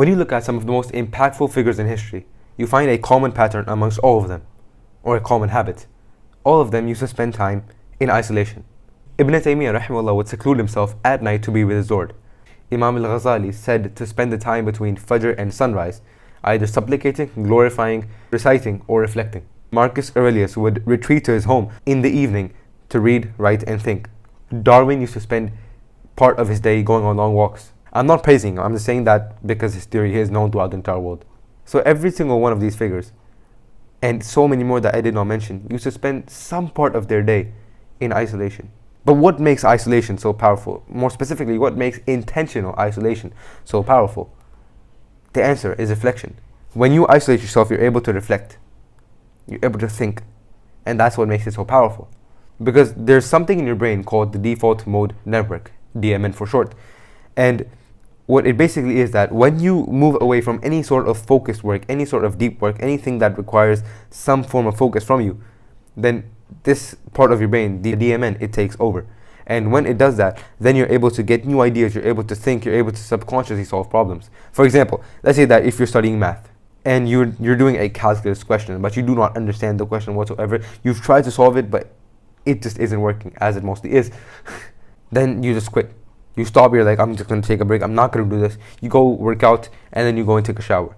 When you look at some of the most impactful figures in history, you find a common pattern amongst all of them, or a common habit. All of them used to spend time in isolation. Ibn Taymiyyah rahimahullah would seclude himself at night to be with his Lord. Imam al-Ghazali said to spend the time between Fajr and sunrise, either supplicating, glorifying, reciting, or reflecting. Marcus Aurelius would retreat to his home in the evening to read, write, and think. Darwin used to spend part of his day going on long walks. I'm not praising him, I'm just saying that because his theory is known throughout the entire world. So every single one of these figures, and so many more that I did not mention, used to spend some part of their day in isolation. But what makes isolation so powerful? More specifically, what makes intentional isolation so powerful? The answer is reflection. When you isolate yourself, you're able to reflect. You're able to think. And that's what makes it so powerful. Because there's something in your brain called the default mode network, DMN for short. And what it basically is that when you move away from any sort of focused work, any sort of deep work, anything that requires some form of focus from you, then this part of your brain, the DMN, it takes over. And when it does that, then you're able to get new ideas, you're able to think, you're able to subconsciously solve problems. For example, let's say that if you're studying math and you're doing a calculus question, but you do not understand the question whatsoever, you've tried to solve it, but it just isn't working as it mostly is, then you just quit. You stop, you're like, I'm just going to take a break, I'm not going to do this. You go work out, and then you go and take a shower.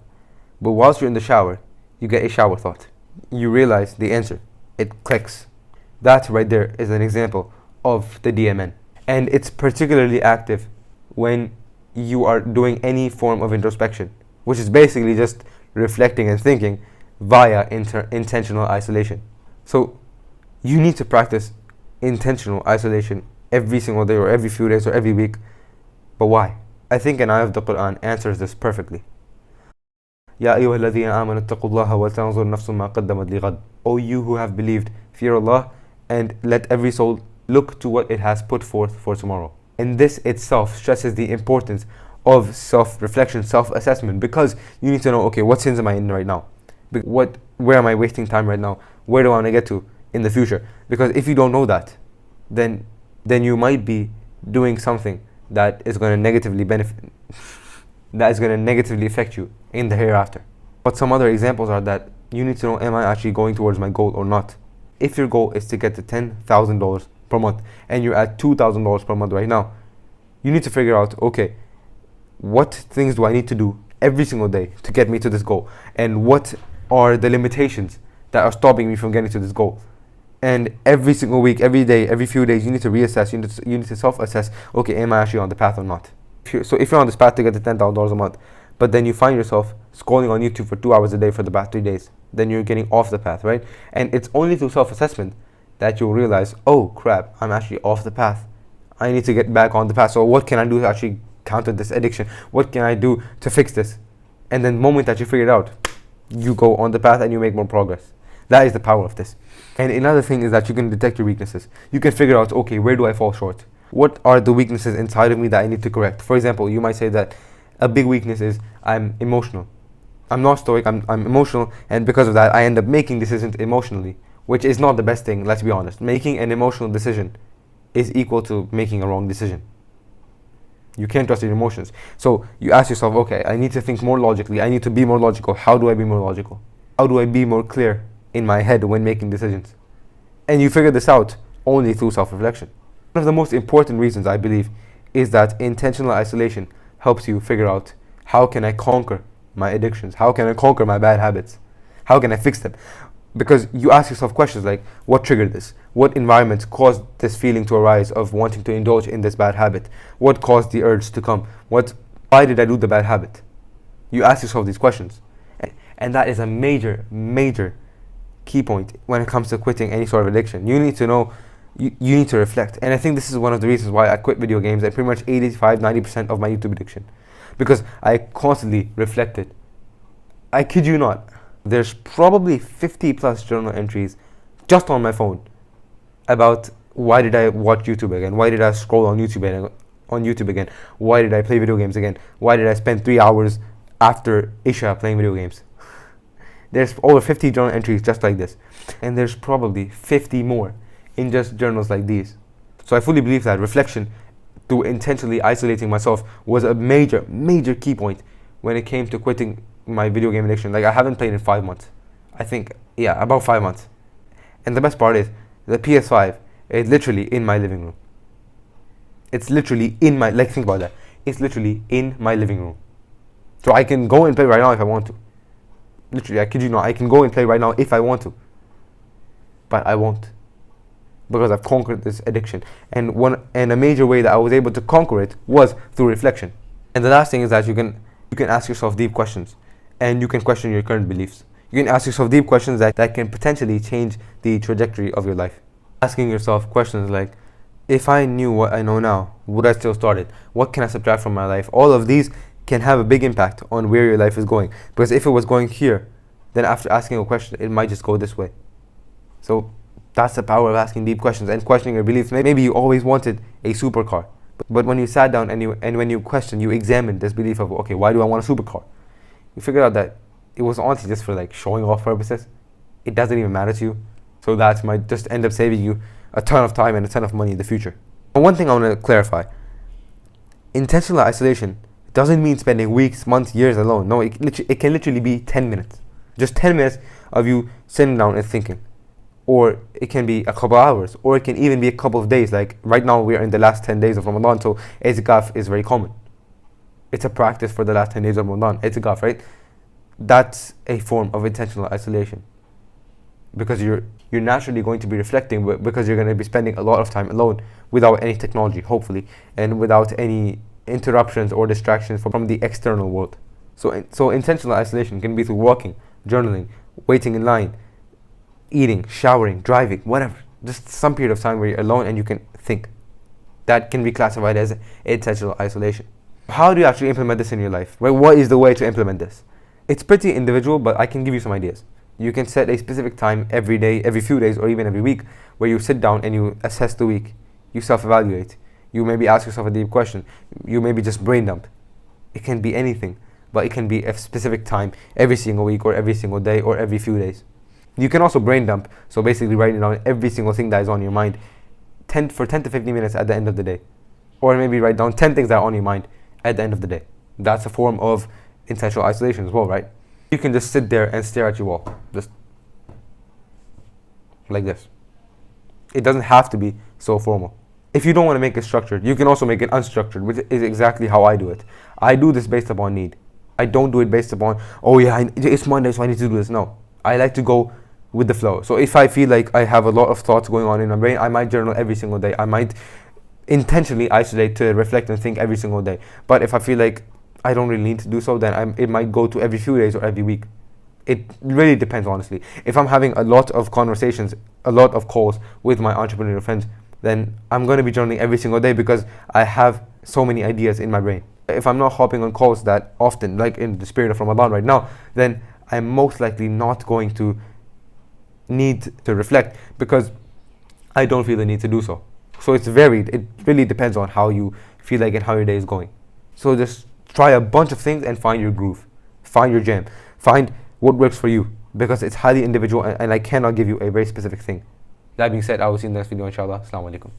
But whilst you're in the shower, you get a shower thought. You realize the answer. It clicks. That right there is an example of the DMN. And it's particularly active when you are doing any form of introspection, which is basically just reflecting and thinking via intentional isolation. So you need to practice intentional isolation every single day or every few days or every week. But why? I think an ayah of the Quran answers this perfectly. Ya ayyuha alladhina amanu ittaqullaha wa tanzur nafsum ma qaddamat lighad. O you who have believed, fear Allah and let every soul look to what it has put forth for tomorrow. And this itself stresses the importance of self-reflection, self-assessment, because you need to know, okay, what sins am I in right now? Where am I wasting time right now? Where do I want to get to in the future? Because if you don't know that, then you might be doing something that is going to negatively affect you in the hereafter. But some other examples are that you need to know, am I actually going towards my goal or not? If your goal is to get to $10,000 per month and you're at $2,000 per month right now, you need to figure out, okay, what things do I need to do every single day to get me to this goal? And what are the limitations that are stopping me from getting to this goal? And every single week, every day, every few days, you need to reassess, you need to self-assess, okay, am I actually on the path or not? So if you're on this path to get to $10,000 a month, but then you find yourself scrolling on YouTube for 2 hours a day for the past 3 days, then you're getting off the path, right? And it's only through self-assessment that you'll realize, oh crap, I'm actually off the path. I need to get back on the path. So what can I do to actually counter this addiction? What can I do to fix this? And then the moment that you figure it out, you go on the path and you make more progress. That is the power of this. And another thing is that you can detect your weaknesses. You can figure out, okay, where do I fall short? What are the weaknesses inside of me that I need to correct? For example, you might say that a big weakness is I'm emotional. I'm not stoic, I'm emotional, and because of that I end up making decisions emotionally, which is not the best thing, let's be honest. Making an emotional decision is equal to making a wrong decision. You can't trust your emotions. So you ask yourself, okay, I need to think more logically, I need to be more logical. How do I be more logical? How do I be more clear in my head when making decisions? And you figure this out only through self-reflection. One of the most important reasons, I believe, is that intentional isolation helps you figure out, how can I conquer my addictions? How can I conquer my bad habits? How can I fix them? Because you ask yourself questions like, what triggered this? What environment caused this feeling to arise of wanting to indulge in this bad habit? What caused the urge to come? Why did I do the bad habit? You ask yourself these questions. And that is a major, major key point when it comes to quitting any sort of addiction. You need to know, you need to reflect. And I think this is one of the reasons why I quit video games and pretty much 85-90% of my YouTube addiction. Because I constantly reflected. I kid you not, there's probably 50 plus journal entries just on my phone about why did I watch YouTube again? Why did I scroll on YouTube again? Why did I play video games again? Why did I spend 3 hours after Isha playing video games? There's over 50 journal entries just like this. And there's probably 50 more in just journals like these. So I fully believe that reflection, through intentionally isolating myself, was a major, major key point when it came to quitting my video game addiction. Like, I haven't played in 5 months. I think, yeah, about 5 months. And the best part is, the PS5 is literally in my living room. It's literally in my, like, think about that. It's literally in my living room. So I can go and play right now if I want to. Literally, I kid you not, I can go and play right now if I want to. But I won't. Because I've conquered this addiction. And a major way that I was able to conquer it was through reflection. And the last thing is that you can ask yourself deep questions. And you can question your current beliefs. You can ask yourself deep questions that can potentially change the trajectory of your life. Asking yourself questions like, if I knew what I know now, would I still start it? What can I subtract from my life? All of these can have a big impact on where your life is going. Because if it was going here, then after asking a question, it might just go this way. So that's the power of asking deep questions and questioning your beliefs. Maybe you always wanted a supercar, but when you sat down and when you questioned, you examined this belief of, okay, why do I want a supercar? You figured out that it was honestly just for like showing off purposes. It doesn't even matter to you. So that might just end up saving you a ton of time and a ton of money in the future. And one thing I want to clarify, intentional isolation doesn't mean spending weeks, months, years alone. No, it can literally be 10 minutes. Just 10 minutes of you sitting down and thinking. Or it can be a couple hours, or it can even be a couple of days. Like right now we are in the last 10 days of Ramadan, so i'tikaf is very common. It's a practice for the last 10 days of Ramadan, i'tikaf, right? That's a form of intentional isolation. Because you're naturally going to be reflecting, because you're going to be spending a lot of time alone without any technology, hopefully, and without any interruptions or distractions from the external world. So intentional isolation can be through walking, journaling, waiting in line, eating, showering, driving, whatever. Just some period of time where you're alone and you can think. That can be classified as intentional isolation. How do you actually implement this in your life? Well, what is the way to implement this? It's pretty individual, but I can give you some ideas. You can set a specific time every day, every few days, or even every week, where you sit down and you assess the week. You self-evaluate. You maybe ask yourself a deep question. You maybe just brain dump. It can be anything, but it can be a specific time every single week, or every single day, or every few days. You can also brain dump, so basically writing down every single thing that is on your mind for 10 to 15 minutes at the end of the day. Or maybe write down 10 things that are on your mind at the end of the day. That's a form of intentional isolation as well, right? You can just sit there and stare at your wall, just like this. It doesn't have to be so formal. If you don't want to make it structured, you can also make it unstructured, which is exactly how I do it. I do this based upon need. I don't do it based upon, oh yeah, it's Monday, so I need to do this. No, I like to go with the flow. So if I feel like I have a lot of thoughts going on in my brain, I might journal every single day. I might intentionally isolate to reflect and think every single day. But if I feel like I don't really need to do so, then it might go to every few days or every week. It really depends, honestly. If I'm having a lot of conversations, a lot of calls with my entrepreneurial friends, then I'm going to be journaling every single day because I have so many ideas in my brain. If I'm not hopping on calls that often, like in the spirit of Ramadan right now, then I'm most likely not going to need to reflect because I don't feel the need to do so. So it's varied. It really depends on how you feel like and how your day is going. So just try a bunch of things and find your groove. Find your jam. Find what works for you because it's highly individual and I cannot give you a very specific thing. That being said, I will see you in the next video, inshallah. Assalamu alaikum.